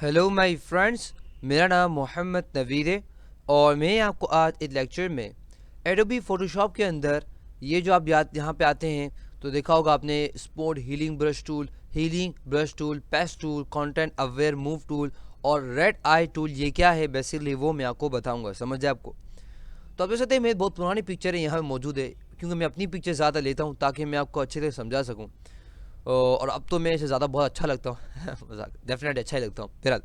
Hello my friends, मेरा नाम मोहम्मद नवीद है और मैं आपको आज एक लेक्चर में एडोबी फ़ोटोशॉप के अंदर ये जो आप यहाँ पे आते हैं तो देखा होगा आपने sport healing brush tool, paste tool, content aware move tool और रेड आई टूल। ये क्या है बेसिकली वो मैं आपको बताऊंगा, समझ जाए आपको। तो आप देख सकते हैं मेरी बहुत पुरानी पिक्चर है यहाँ पे मौजूद है, क्योंकि मैं अपनी पिक्चर ज़्यादा लेता हूँ ताकि मैं आपको अच्छे से समझा सकूँ। और अब तो मैं इसे ज़्यादा बहुत अच्छा लगता हूँ मजाक, डेफिनेटली अच्छा ही लगता हूँ फिलहाल।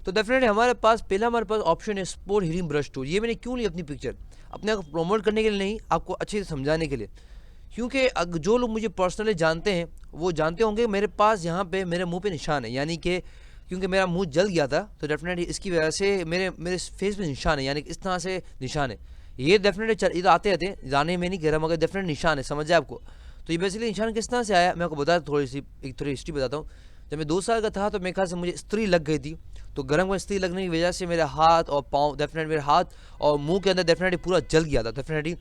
तो डेफिनेटली हमारे पास ऑप्शन है स्पोर्ट हीलिंग ब्रश टूल। ये मैंने क्यों ली अपनी पिक्चर, अपने आप को प्रमोट करने के लिए नहीं, आपको अच्छे से समझाने के लिए। क्योंकि जो लोग मुझे पर्सनली जानते हैं वो जानते होंगे मेरे पास यहाँ पे मेरे मुंह पे निशान है, यानी कि क्योंकि मेरा मुंह जल गया था तो डेफिनेटली इसकी वजह से मेरे मेरे फेस पे निशान है, यानी कि इस तरह से निशान है। ये डेफिनेटली इधर आते रहते हैं, जाने में नहीं कह रहा मगर डेफिनेट निशान है, समझ जाए आपको। तो ये बेसिकली निशान किस तरह से आया मैं आपको बता थोड़ी हिस्ट्री बताता हूँ। जब मैं 2 साल का था तो मेरे ख्याल से मुझे स्त्री लग गई थी। तो गर्म में स्त्री लगने की वजह से मेरे हाथ और पाँव डेफिनेटली मेरे हाथ और मुंह के अंदर डेफिनेटली पूरा जल गया था। डेफिनेटली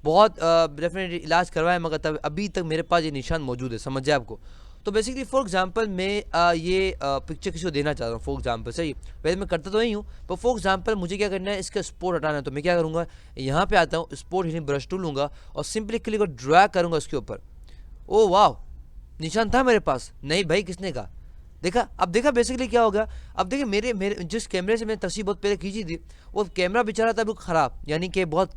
बहुत डेफिनेटली इलाज करवाया मगर तब अभी तक मेरे पास ये निशान मौजूद है, समझ जाए आपको। तो बेसिकली फॉर एग्जांपल मैं ये पिक्चर किसी को देना चाहता हूँ फॉर एग्जांपल, सही। वैसे मैं करता तो नहीं हूँ, पर फॉर एग्जांपल मुझे क्या करना है, इसका स्पोर्ट हटाना है। तो मैं क्या करूँगा, यहाँ पे आता हूँ, स्पोर्ट हीलिंग ब्रश टूल लूँगा और सिंपली क्लिक और ड्रैग करूँगा उसके ऊपर। ओ वाह, निशान था मेरे पास। नहीं भाई, किसने कहा? देखा, अब देखा बेसिकली क्या होगा। अब देखिए मेरे मेरे जिस कैमरे से मैंने तस्वीर बहुत पहले खींची थी वो कैमरा बेचारा था बिल्कुल ख़राब, यानी कि बहुत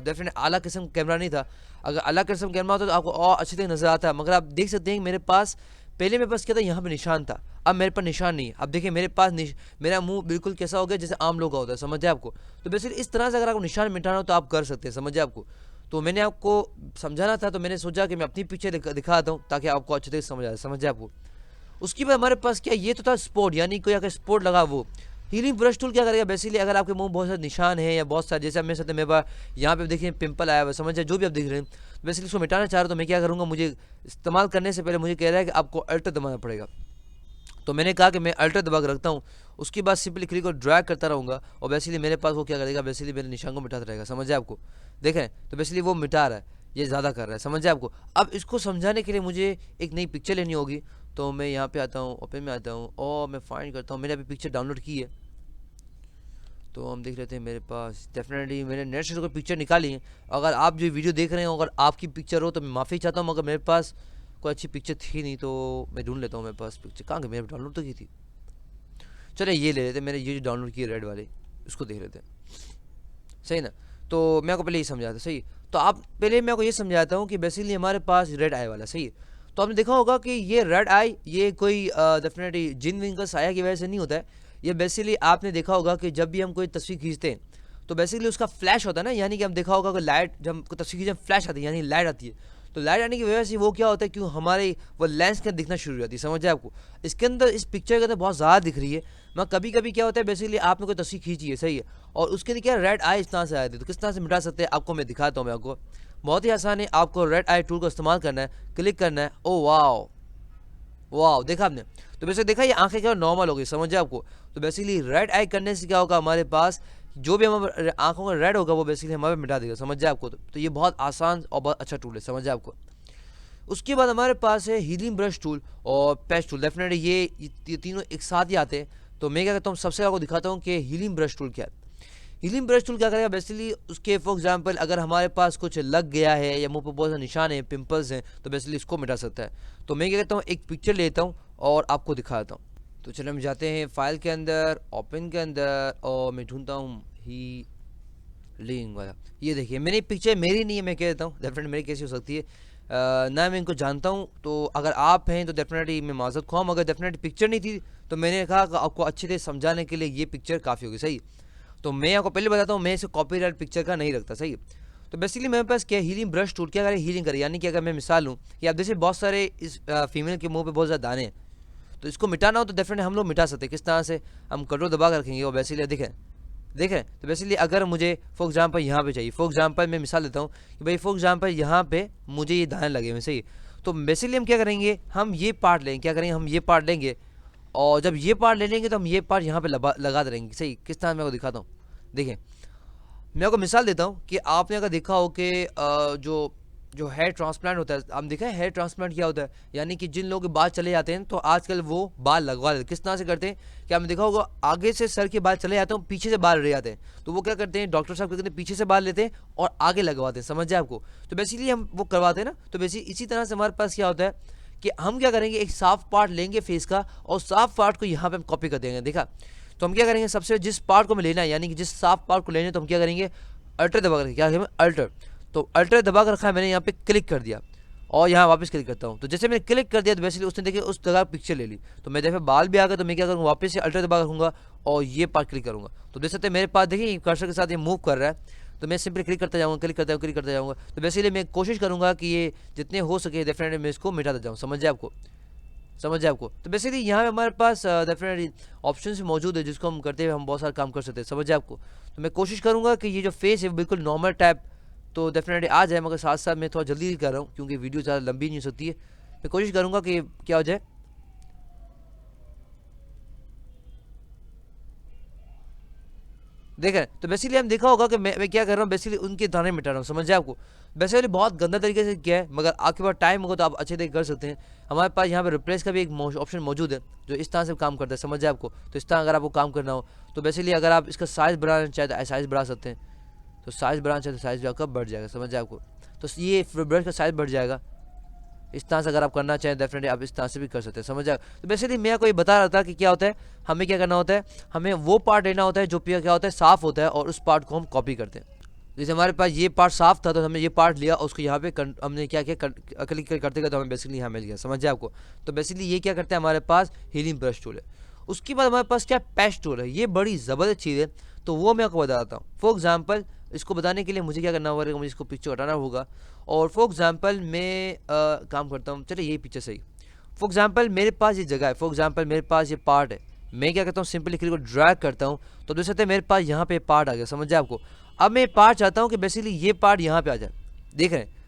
डेफिनेट आला किस्म कैमरा नहीं था। अगर आला किस्म कैमरा होता तो आपको और अच्छी तरह नज़र आता। मगर आप देख सकते हैं मेरे पास पहले मेरे पास क्या था, यहाँ पे निशान था, अब मेरे पास निशान नहीं है। अब देखिए मेरे पास मेरा मुंह बिल्कुल कैसा हो गया जैसे आम लोग का होता है, समझ जाए आपको। तो बेसिकली इस तरह से अगर आपको निशान मिटाना हो तो आप कर सकते हैं, समझ जाए आपको। तो मैंने आपको समझाना था तो मैंने सोचा कि मैं अपनी पीछे दिखाता हूँ ताकि आपको अच्छे से समझ आए, समझ जाए आपको। उसके बाद हमारे पास क्या, ये तो था स्पोर्ट, यानी कोई अगर स्पोर्ट लगा वो हीलिंग ब्रश टूल क्या करेगा बेसिकली, अगर आपके मुंह बहुत सारे निशान है या बहुत सारे, जैसे अब मेरे साथ मेरे पास यहाँ पे देखिए पिंपल आया हुआ, समझ जाए जो भी आप देख रहे हैं। बेसिकली इसको मिटाना चाह रहे हो तो मैं क्या करूँगा, मुझे इस्तेमाल करने से पहले मुझे कह रहा है कि आपको अल्टर दबाना पड़ेगा। तो मैंने कहा कि मैं अल्टर दबा के रखता हूँ, उसके बाद सिंपली क्लिक और ड्रैग करता रहूँगा और बेसिकली मेरे पास वो क्या करेगा, बेसिकली मेरे निशान को मिटाता रहेगा, समझ जाए आपको। देखें तो बेसिकली वो मिटा रहा है, ये ज़्यादा कर रहा है, समझ जाए आपको। अब इसको समझाने के लिए मुझे एक नई पिक्चर लेनी होगी। तो मैं यहाँ पे आता हूँ, ओपन में आता हूँ और मैं फाइंड करता हूँ। मैंने अभी पिक्चर डाउनलोड की है तो हम देख लेते हैं। मेरे पास डेफिनेटली मैंने नेट से कोई पिक्चर निकाली है। अगर आप जो वीडियो देख रहे हो अगर आपकी पिक्चर हो तो मैं माफ़ी चाहता हूँ, मगर मेरे पास कोई अच्छी पिक्चर थी नहीं तो मैं ढूंढ लेता हूँ। मेरे पास पिक्चर कहाँ गई, मैंने डाउनलोड तो की थी। चले ये ले लेते हैं, मैंने ये जो डाउनलोड की है रेड वाले, उसको देख लेते हैं, सही ना। तो मैं आपको पहले ये समझाता, सही। तो आप पहले मैं आपको ये समझाता हूँ कि बेसिकली हमारे पास रेड आई वाला, सही है। तो आपने देखा होगा कि ये रेड आई ये कोई डेफिनेटली जिन विंग का साया की वजह से नहीं होता है। ये बेसिकली आपने देखा होगा कि जब भी हम कोई तस्वीर खींचते हैं तो बेसिकली उसका फ्लैश होता है ना, यानी कि हम देखा होगा कि लाइट जब कोई तस्वीर खींचे फ्लैश आती है, यानी लाइट आती है। तो लाइट आने की वजह से वो क्या होता है, क्यों हमारे वो लेंस के अंदर दिखना शुरू हो जाती है, समझ जाए आपको। इसके अंदर इस पिक्चर के अंदर बहुत ज़्यादा दिख रही है। मैं कभी कभी क्या होता है, बेसिकली आपने कोई तस्वीर खींची है, सही है, और उसके लिए क्या रेड आई इस तरह से आए थे। तो किस तरह से मिटा सकते हैं आपको मैं दिखाता हूँ। मैं आपको बहुत ही आसान है, आपको रेड आई टूल का इस्तेमाल करना है, क्लिक करना है। ओ वाह वाह, देखा आपने। तो वैसे देखा ये आंखें क्या नॉर्मल हो गई, समझे आपको। तो बेसिकली रेड आई करने से क्या होगा, हमारे पास जो भी हमारे आंखों का रेड होगा वो बेसिकली हमारे मिटा देगा, समझ जाए आपको। तो ये बहुत आसान और बहुत अच्छा टूल है, समझ जाए आपको। उसके बाद हमारे पास है हीलिंग ब्रश टूल और पेस्ट टूल। डेफिनेटली ये तीनों एक साथ ही आते हैं। तो मैं क्या करता हूँ, सबसे आपको दिखाता हूँ कि हीलिंग ब्रश टूल क्या है। हीलिंग ब्रश टूल क्या करेगा बेसिकली, उसके फॉर एग्जांपल अगर हमारे पास कुछ लग गया है या मुंह पर बहुत सारे निशान है, पिंपल्स हैं, तो बेसिकली इसको मिटा सकता है। तो मैं क्या करता हूँ, एक पिक्चर लेता हूँ और आपको दिखाता हूँ। तो चलो हम जाते हैं फाइल के अंदर, ओपन के अंदर, और मैं ढूंढता हूँ हीलिंग वाला। ये देखिए मेरी पिक्चर मेरी नहीं है, मैं कह देता हूँ, डेफिनेटली मेरी कैसी हो सकती है, ना मैं इनको जानता हूँ। तो अगर आप हैं तो डेफिनेटली मैं माजरत ख्वाह, मगर डेफिनेटली पिक्चर नहीं थी तो मैंने कहा कि आपको अच्छे से समझाने के लिए ये पिक्चर काफ़ी होगी, सही। तो मैं आपको पहले बताता हूँ, मैं इसे कॉपीराइट पिक्चर का नहीं रखता, सही। तो बेसिकली मेरे पास क्या हीलिंग ब्रश टूल क्या करे, हीलिंग करे, यानी कि अगर मैं मिसाल लूँ कि आप जैसे बहुत सारे इस फीमेल के मुंह पे बहुत ज़्यादा दाने हैं, तो इसको मिटाना हो तो डेफिनेटली हम लोग मिटा सकते हैं। किस तरह से, हम कंट्रोल दबा कर रखेंगे और बेसिकली देखें। तो बेसिकली अगर मुझे फॉर एग्जांपल यहाँ पे चाहिए, फॉर एग्जांपल मैं मिसाल देता हूँ कि भाई फॉर एग्जांपल यहाँ पे मुझे ये दाने लगे हुए, सही। तो बेसिकली हम क्या करेंगे, हम ये पार्ट लेंगे, क्या करेंगे, हम ये पार्ट लेंगे और जब ये पार्ट ले लेंगे तो हम ये पार्ट यहाँ पे लगा देंगे, सही। किस तरह मैं आपको दिखाता हूँ, देखें। मैं आपको मिसाल देता हूँ कि आपने अगर देखा हो कि जो जो हेयर ट्रांसप्लांट होता है, हम देखा है हेयर ट्रांसप्लांट क्या होता है, यानी कि जिन लोगों के बाल चले जाते हैं तो आजकल वो बाल लगवा लेते हैं। किस तरह से करते हैं, क्या हमने देखा होगा, आगे से सर के बाल चले जाते हैं, पीछे से बाल रह जाते हैं, तो वो क्या करते हैं, डॉक्टर साहब कहते हैं पीछे से बाल लेते हैं और आगे लगवाते हैं, समझ जाए आपको। तो बेसिकली हम वो करवाते हैं ना, तो बेसिकली इसी तरह से हमारे पास क्या होता है कि हम क्या करेंगे, एक साफ पार्ट लेंगे फेस का और साफ पार्ट को यहाँ पे हम कॉपी कर देंगे, देखा। तो हम क्या करेंगे, सबसे जिस पार्ट को हमें लेना है, यानी कि जिस साफ पार्ट को लेना है, तो हम क्या करेंगे, अल्टर दबा करके, क्या करेंगे, अल्टर। तो अल्टर दबा कर रखा है मैंने, यहाँ पे क्लिक कर दिया और यहाँ वापस क्लिक करता हूँ। तो जैसे मैंने क्लिक कर दिया तो बेसिकली उसने देखिए उस जगह पिक्चर ले ली। तो मैं जैसे बाल भी आ गए तो मैं क्या करूँगा, वापस से अल्टर दबा रखूँगा और ये पार्ट क्लिक करूँगा। तो देख सकते हैं मेरे पास देखिए कर्सर के साथ ये मूव कर रहा है, तो मैं सिंपली क्लिक करता जाऊँगा, क्लिक करता हूँ, क्लिक करता जाऊँगा। तो बेसिकली मैं कोशिश करूँगा कि ये जितने हो सके डेफिनेटली मैं इसको मिटाता जाऊँ, समझ जाए आपको, समझ जाए आपको। तो बेसिकली यहाँ पे हमारे पास डेफिनेटली ऑप्शन भी मौजूद है जिसको हम करते हुए हम बहुत सारा काम कर सकते हैं, समझ जाए आपको। तो मैं कोशिश करूँगा कि ये जो फेस है बिल्कुल नॉर्मल टाइप तो डेफिनेटली आ जाए, मगर साथ साथ मैं थोड़ा जल्दी कर रहा हूँ क्योंकि वीडियो ज़्यादा लंबी नहीं हो सकती है। मैं कोशिश करूँगा कि क्या हो जाए, देखें। तो बेसिकली हम देखा होगा कि मैं क्या कर रहा हूँ, बेसिकली उनके दाने मिटा रहा हूँ, समझ जाए आपको। बेसिकली बहुत गंदा तरीके से किया है, मगर आपके पास टाइम होगा तो आप अच्छे तरीके कर सकते हैं। हमारे पास यहाँ पे रिप्लेस का भी एक ऑप्शन मौजूद है जो इस तरह से काम करता है, समझ जाए आपको। तो इस तरह अगर आपको काम करना हो तो बेसिकली अगर आप इसका साइज़ बढ़ाना चाहें तो साइज़ बढ़ा सकते हैं। तो साइज़ बढ़ाना चाहे तो साइज़ भी आपका बढ़ जाएगा, समझ जाए आपको। तो ये ब्रश का साइज़ बढ़ जाएगा। इस तरह से अगर आप करना चाहें डेफिनेटली आप इस तरह से भी कर सकते हैं, समझ जाए। तो बेसिकली मैं आपको ये बता रहा था कि क्या होता है, हमें क्या करना होता है, हमें वो पार्ट लेना होता है जो क्या होता है साफ़ होता है और उस पार्ट को हम कॉपी करते हैं। जैसे हमारे पास ये पार्ट साफ था तो हमने ये पार्ट लिया और उसको यहाँ पे हमने क्या किया, क्लिक करते गए तो हमें बेसिकली यहाँ मिल गया, समझ जाए आपको। तो बेसिकली ये क्या करता है, हमारे पास हीलिंग ब्रश टूल है। उसके बाद हमारे पास क्या पेस्ट टूल है, ये बड़ी ज़बरदस्त चीज़ है, तो वो मैं आपको बताता हूँ। फॉर एग्जाम्पल इसको बताने के लिए मुझे क्या करना होगा, मुझे इसको पिक्चर हटाना होगा और फॉर एग्जाम्पल मैं काम करता हूँ, चलिए यही पिक्चर सही। फॉर एग्जाम्पल मेरे पास ये जगह है, फॉर एग्जाम्पल मेरे पास ये पार्ट है, मैं क्या करता हूँ सिंपली क्लिक को ड्रैग करता हूँ तो देख सकते हैं मेरे पास यहाँ पे पार्ट आ गया, समझ जाए आपको। अब मैं पार्ट चाहता हूँ कि बेसिकली ये पार्ट यहाँ पे आ जाए, देख रहे हैं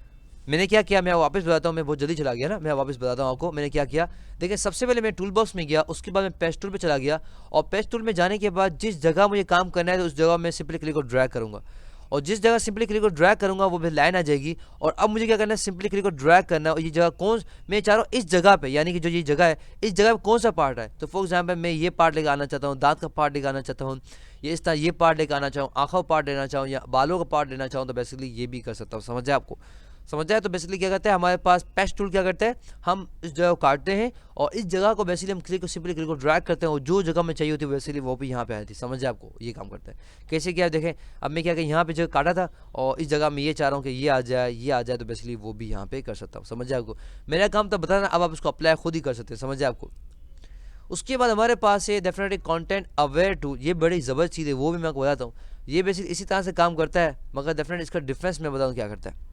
मैंने क्या किया, मैं वापस बताता हूँ, मैं बहुत जल्दी चला गया ना, मैं वापस बताता हूँ आपको मैंने क्या किया। देखिए सबसे पहले मैं टूल बॉक्स में गया, उसके बाद मैं पेस्ट टूल पे चला गया और पेस्ट टूल में जाने के बाद जिस जगह मुझे काम करना है तो उस जगह मैं सिंपली क्लिक को ड्रैग करूँगा और जिस जगह सिंपली क्लिक को ड्रैग करूँगा वो लाइन आ जाएगी। और अब मुझे क्या करना है, सिंपली क्लिक को ड्रैग करना है और ये जगह कौन मैं चाह रहा हूँ इस जगह पे, यानी कि जो ये जगह है इस जगह पे कौन सा पार्ट है। तो फॉर एग्जाम्पल मैं ये पार्ट लेकर आना चाहता हूँ, दांत का पार्ट लेकर आना चाहता हूँ, ये इस तरह ये पार्ट लेकर आना चाहूँ, आँखों का पार्ट लेना चाहूँ या बालों का पार्ट लेना चाहूँ तो बेसिकली ये भी कर सकता हूँ, समझ जाए आपको, समझ जाए। तो बेसिकली क्या करते हैं, हमारे पास पेस्ट टूल क्या करते हैं, हम इस जगह को काटते हैं और इस जगह को बेसिकली हम सिंपली क्लिक को ड्रैग करते हैं और जो जगह में चाहिए होती है बेसिकली वो भी यहाँ पे आती है, समझ जाए आपको। ये काम करता है कैसे, क्या देखें। अब मैं क्या यहाँ पे जगह काटा था और इस जगह में ये चाह रहा हूँ कि ये आ जाए, ये आ जाए, तो बेसिकली वो भी यहाँ पे कर सकता हूँ, समझ जाए आपको। मेरा काम तो बताना, अब आप इसको अप्लाई खुद ही कर सकते हैं, समझ जाए आपको। उसके बाद हमारे पास है डेफिनेटली कंटेंट अवेयर टूल, ये बड़ी ज़बरदस्त चीज़ है, वो भी मैं आपको बताता हूँ। ये बेसिकली इसी तरह से काम करता है, मगर डेफिनेटली इसका डिफरेंस मैं बताऊँ क्या करता है,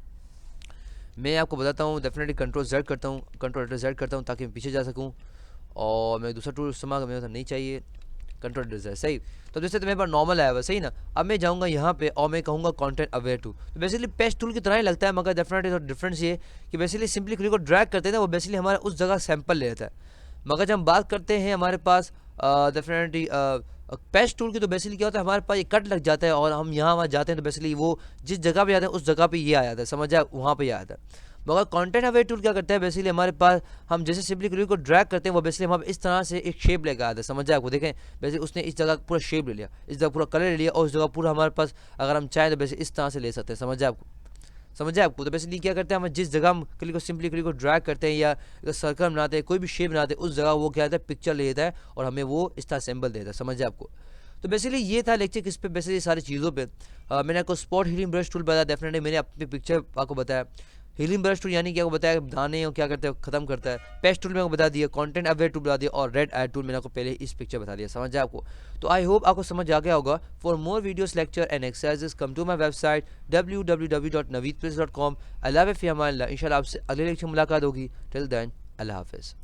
मैं आपको बताता हूँ। डेफिनेटली कंट्रोल Z करता हूँ, कंट्रोल Z करता हूँ ताकि मैं पीछे जा सकूँ और मैं दूसरा टूल इस्तेमाल मेरे नहीं चाहिए, कंट्रोल Z सही। तो जैसे तो मेरे पास नॉर्मल आया हुआ सही ना। अब मैं जाऊँगा यहाँ पे और मैं कहूँगा कंटेंट अवेयर टू, तो बेसिकली पेस्ट टूल की तरह ही लगता है, मगर डेफिनेटली डिफरेंस ये कि बेसिकली सिंपली क्लिक को ड्रैग करते हैं ना, वो बेसिकली हमारा उस जगह सैंपल ले लेता है। मगर जब हम बात करते हैं हमारे पास डेफिनेटली पेस्ट टूल की, तो बेसिकली क्या होता है, हमारे पास ये कट लग जाता है और हम यहाँ वहाँ जाते हैं तो बेसिकली वो जिस जगह पे जाते हैं उस जगह पे ये आ जाता है, समझ जाए, वहाँ पे ये आ जाता है। मगर कंटेंट अवेयर टूल क्या करता है, बेसिकली हमारे पास हम जैसे सिंपली क्लिक को ड्रैग करते हैं वो बेसिकली हम इस तरह से एक शेप लेकर आता है, समझ जाए आपको। देखें बेसिकली उसने इस जगह पूरा शेप ले लिया, इस जगह पूरा कलर ले लिया और उस जगह पूरा हमारे पास अगर हम चाहें तो बेसिकली इस तरह से ले सकते हैं, समझ जाए आपको, समझ जाए आपको। तो बेसिकली क्या करते हैं, हम जिस जगह हम क्लिक को सिंपली क्लिक को ड्रैग करते हैं या सर्कल बनाते हैं, कोई भी शेप बनाते हैं, उस जगह वो क्या होता है पिक्चर ले लेता है और हमें वो इस तरह सिंबल देता है, समझ जाए आपको। तो बेसिकली ये था लेक्चर किस पे, बेसिकली सारी चीज़ों पे मैंने आपको स्पॉट हीलिंग ब्रश टूल बताया, डेफिनेटली मैंने अपनी पिक्चर आपको बताया। हीलिंग ब्रश टूल यानी कि आपको बताया दाने और क्या करते हैं खत्म करता है। पेस्ट टूल मैंने आपको बता दिया, कंटेंट अवेयर टूल बता दिया और रेड आई टूल मैंने आपको पहले इस पिक्चर बता दिया, समझ जाए आपको। तो आई होप आपको समझ आ गया होगा। For more videos lecture and exercises come to my website www.naveedplace.com। अल्लाह हाफ़िज़, इंशाल्लाह आपसे अगले लेक्चर मुलाकात होगी। टिल देन अल्लाह हाफ़िज़।